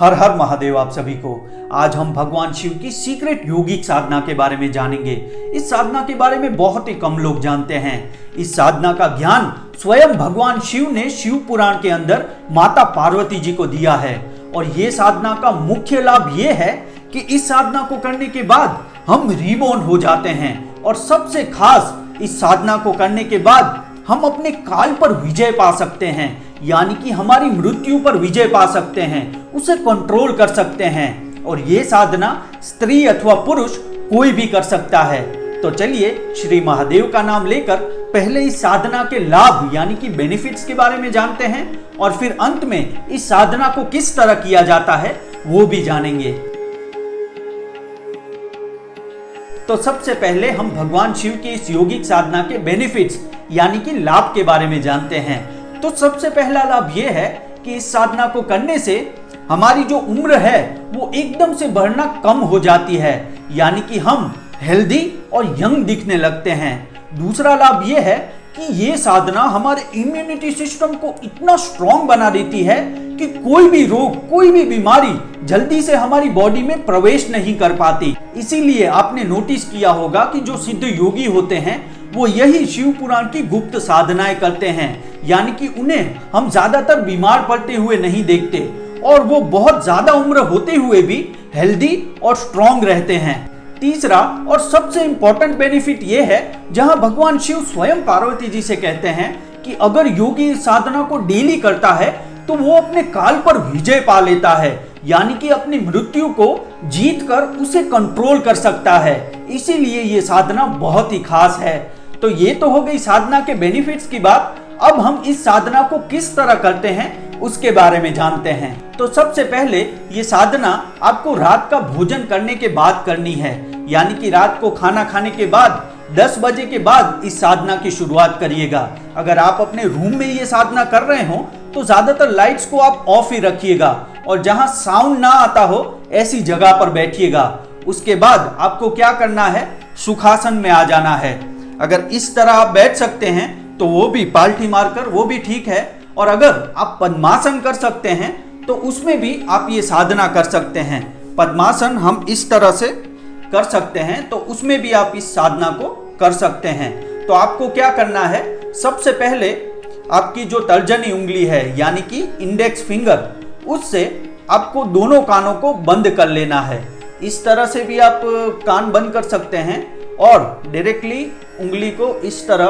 हर हर महादेव आप सभी को। आज हम भगवान शिव की सीक्रेट योगिक साधना के बारे में जानेंगे। इस साधना के बारे में बहुत ही कम लोग जानते हैं। इस साधना का ज्ञान स्वयं भगवान शिव ने शिव पुराण के अंदर माता पार्वती जी को दिया है। और ये साधना का मुख्य लाभ ये है कि इस साधना को करने के बाद हम रीबॉर्न हो जाते हैं। और सबसे खास, इस साधना को करने के बाद हम अपने काल पर विजय पा सकते हैं, यानी कि हमारी मृत्यु पर विजय पा सकते हैं, उसे कंट्रोल कर सकते हैं। और ये साधना स्त्री अथवा पुरुष कोई भी कर सकता है। तो चलिए श्री महादेव का नाम लेकर पहले इस साधना के लाभ यानी कि बेनिफिट्स के बारे में जानते हैं, और फिर अंत में इस साधना को किस तरह किया जाता है वो भी जानेंगे। तो सबसे पहले हम भगवान शिव की इस योगिक साधना के बेनिफिट्स यानी कि लाभ के बारे में जानते हैं। तो सबसे पहला लाभ यह है कि इस साधना को करने से हमारी जो उम्र है वो एकदम से बढ़ना कम हो जाती है, यानी कि हम हेल्दी और यंग दिखने लगते हैं। दूसरा लाभ यह है कि ये साधना हमारे इम्यूनिटी सिस्टम को इतना स्ट्रॉन्ग बना देती है कि कोई भी रोग, कोई भी बीमारी जल्दी से हमारी बॉडी में प्रवेश नहीं कर पाती। इसीलिए आपने नोटिस किया होगा कि जो सिद्ध योगी होते हैं वो यही शिव पुराण की गुप्त साधनाएं करते हैं, यानी कि उन्हें हम ज्यादातर बीमार पड़ते हुए नहीं देखते और वो बहुत ज्यादा उम्र होते हुए भी हेल्दी और स्ट्रॉन्ग रहते हैं। तीसरा और सबसे इंपॉर्टेंट बेनिफिट ये है, जहां भगवान शिव स्वयं पार्वती जी से कहते हैं कि अगर योगी इस साधना को डेली करता है तो वो अपने काल पर विजय पा लेता है, यानी कि अपनी मृत्यु को जीत कर उसे कंट्रोल कर सकता है। इसीलिए ये साधना बहुत ही खास है। तो ये तो हो गई साधना के बेनिफिट्स की बात। अब हम इस साधना को किस तरह करते हैं उसके बारे में जानते हैं। तो सबसे पहले ये साधना आपको रात का भोजन करने के बाद करनी है, यानी कि रात को खाना खाने के बाद 10 बजे के बाद इस साधना की शुरुआत करिएगा। अगर आप अपने रूम में ये साधना कर रहे हो तो ज्यादातर लाइट्स को आप ऑफ ही रखिएगा और जहां साउंड ना आता हो ऐसी जगह पर बैठिएगा। उसके बाद आपको क्या करना है, सुखासन में आ जाना है। अगर इस तरह आप बैठ सकते हैं तो वो भी पालथी मारकर, वो भी ठीक है। और अगर आप पद्मासन कर सकते हैं तो उसमें भी आप ये साधना कर सकते हैं। पद्मासन हम इस तरह से कर सकते हैं तो उसमें भी आप इस साधना को कर सकते हैं। तो आपको क्या करना है, सबसे पहले आपकी जो तर्जनी उंगली है यानी कि इंडेक्स फिंगर, उससे आपको दोनों कानों को बंद कर लेना है। इस तरह से भी आप कान बंद कर सकते हैं और डायरेक्टली उंगली को इस तरह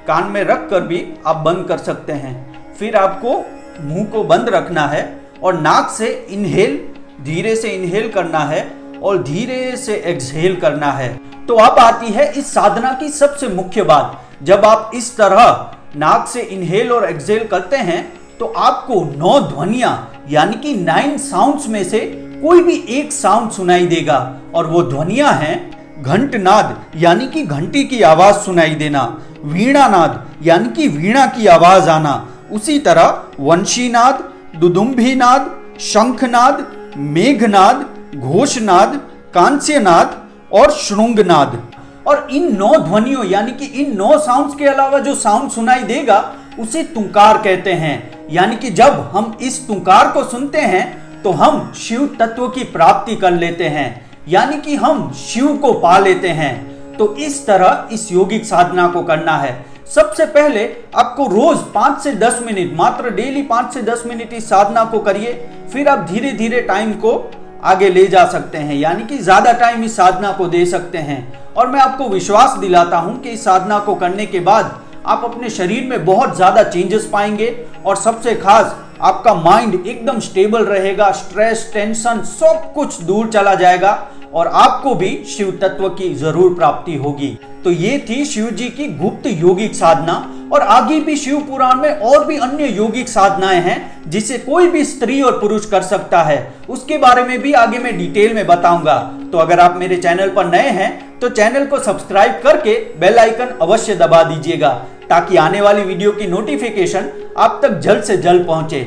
कान में रख कर भी आप बंद कर सकते हैं। फिर आपको मुंह को बंद रखना है और नाक से इनहेल, धीरे से इनहेल करना है और धीरे से एक्सहेल करना है। तो अब आती है इस साधना की सबसे मुख्य बात। जब आप इस तरह नाक से इनहेल और एक्सहेल करते हैं तो आपको 9 ध्वनियां यानी कि 9 साउंड्स में से कोई भी एक साउंड सुनाई देगा। और वो ध्वनियां हैं घंटनाद यानी कि घंटी की आवाज सुनाई देना, वीणानाद यानी कि वीणा की आवाज आना, उसी तरह वंशीनाद, दुदुम्भीनाद, शंखनाद, मेघनाद, घोषनाद, कांस्यनाद और श्रृंगनाद। और इन 9 ध्वनियों यानी कि इन 9 साउंड्स के अलावा जो साउंड सुनाई देगा उसे तुंकार कहते हैं। यानी कि जब हम इस तुंकार को सुनते हैं तो हम शिव तत्व की प्राप्ति कर लेते हैं, यानी कि हम शिव को पा लेते हैं। तो इस तरह इस योगिक साधना को करना है। सबसे पहले आपको रोज 5 से 10 मिनट, मात्र डेली 5 से 10 मिनट इस साधना को करिए। फिर आप धीरे धीरे टाइम को आगे ले जा सकते हैं, यानी कि ज्यादा टाइम इस साधना को दे सकते हैं। और मैं आपको विश्वास दिलाता हूं कि इस साधना को करने के बाद आप अपने शरीर में बहुत ज्यादा चेंजेस पाएंगे। और सबसे खास, आपका माइंड एकदम स्टेबल रहेगा, स्ट्रेस, टेंशन सब कुछ दूर चला जाएगा और आपको भी शिव तत्व की जरूर प्राप्ति होगी। तो ये थी शिव जी की गुप्त योगिक साधना। और आगे भी शिव पुराण में और भी अन्य योगिक साधनाएं हैं जिसे कोई भी स्त्री और पुरुष कर सकता है। उसके बारे में भी आगे मैं डिटेल में बताऊंगा। तो अगर आप मेरे चैनल पर नए हैं तो चैनल को सब्सक्राइब करके बेल आइकन अवश्य दबा दीजिएगा, ताकि आने वाली वीडियो की नोटिफिकेशन आप तक जल्द से जल्द पहुंचे।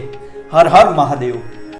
हर हर महादेव।